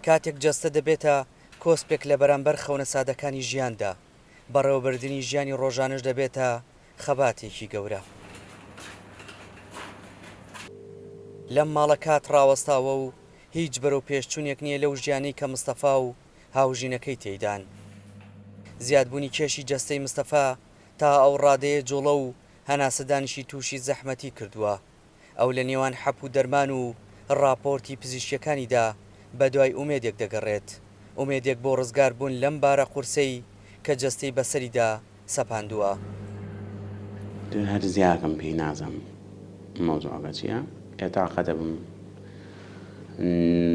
کاتێک جەستە دەبێتە کۆسپێک لە بەرامبەر خەونە سادەکانی ژیاندا بەڕێوەبردننی ژیانی ڕۆژانش دەبێتە خەباتێکی گەورە. لەم ماڵە کات ڕاوەستاوە و هیچ بەرەو پێشچوونێک نییە لەو ژیانەی کە مستەفا و هاوژینەکەی تێدان. زیادبوونی کێشی جەستەی مستەفا تا ئەو ڕادەیە جوڵە و هەناسەدانیشی تووشی زەحمەتی کردووە. ئەو لە نێوان حەپ و دەرمان و ڕاپۆرتی پزیشکەکانیدا بە دوای ئومێدێک دەگەڕێت، ئومێدێک بۆ ڕزگار بوون لەم بارە قورسەی کە جەستەی بەسەریدا سەپاندووە. هەر زیاکەم پێی نازەم مۆزوعەکە چییە؟ ئێتاقە دەبم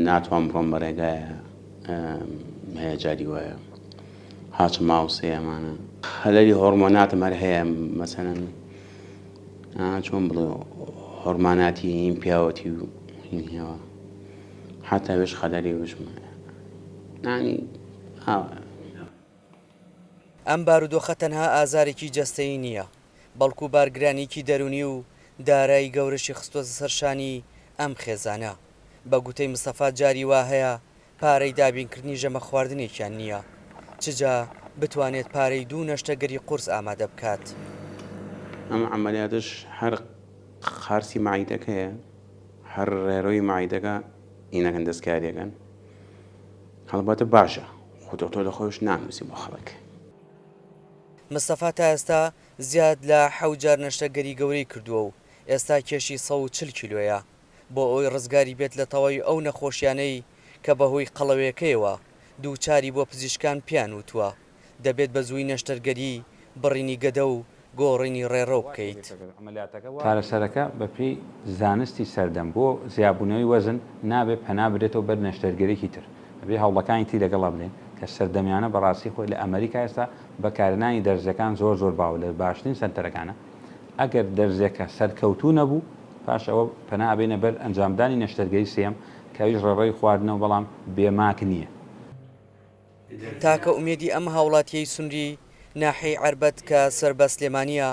ناتوان بڕۆم بەڕێگایە هەیەجاری وایە هاچ ماوسێ ئەمانە خەلەری هۆرمۆناتم هەر هەیە مەسەلەن چۆن بڵێ هۆرماناتی هین پیاوەتی و هین هێوە حتا وێش خەلەری وشمە نانی ئەم بارودۆخە تەنها ئازارێکی جەستەیی نییە، بەڵکو بارگرانێکی دەرونی و دارایی گەورەشی خستۆ سەرشانی ئەم خێزانە. بە گوتەی مستەفا جاری وا هەیە پارەی دابینکردنی ژەمە خواردنێکیان نییە، چجا بتوانێت پارەی دوو نەشتەگەری قورس ئامادە بکات. ئەم عەمەلیاتش هەر خارسی مایدەکەیە، هەر ڕێڕەوەی مایدەکە ئینەکەن دەستکاریەکەن هەڵبەتە باشە خۆ دۆکتۆر لە خۆیش نانووسی بۆ خەڵک. مستەفا تا ئێستا زیاد لە 7 جار نەشتەگەری گەورەی کردووە و ئێستا کێشی 140 کیلۆیە بۆ ئەوی ڕزگاری بێت لە تەواوی ئەو نەخۆشیانەی کە بەهۆی قەڵەوەیەکەیەوە دووچاری بۆ پزیشکان پیان وتووە دەبێت بە زووی نەشتەرگەری بڕینی گەدە و گۆڕینی ڕێڕەو بکەیت. چارەسەرەکە بە پێی زانستی سەردەم بۆ زیابوونەوەی وەزن نابێت پەنا بدرێتەوە بەر نەشتەرگەرێکی تر، بێ هەوڵەکانی تی لەگەڵا بڵێن کە سەردەمیانە بەڕاستی خۆی لە ئەمریکا ئێستا بەکارهێنانی دەرزەکان زۆر باو لە باشترین سەنتەرەکانە. ئەگەر دەرزێکە سەرکەوتوو نەبوو پاش ئەوە پەنا ئەبێنە بەر ئەنجامدانی نەشتەرگەری سێم کەویش ڕێڕەوی خواردنەوە بەڵام بێماک نییە. تاکە ئومێدی ئەم هاوڵاتیەی سونری ناحەی عەربەت کە سەربە سلێمانیە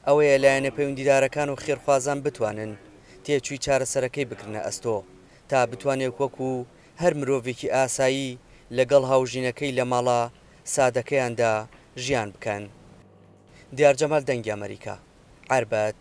ئەوەیە لایەنە پەیوەندیدارەکان و خێرخوازان بتوانن تێچووی چارەسەرەکەی بکردنە ئەستۆ تا بتوانێت وەکو هەر مرۆڤێکی ئاسایی لەگەڵ هاوژینەکەی لە ماڵە سادەکەیاندا ژیان بکەن. دیار جەمال دەنگی ئەمریکا، عەربەت.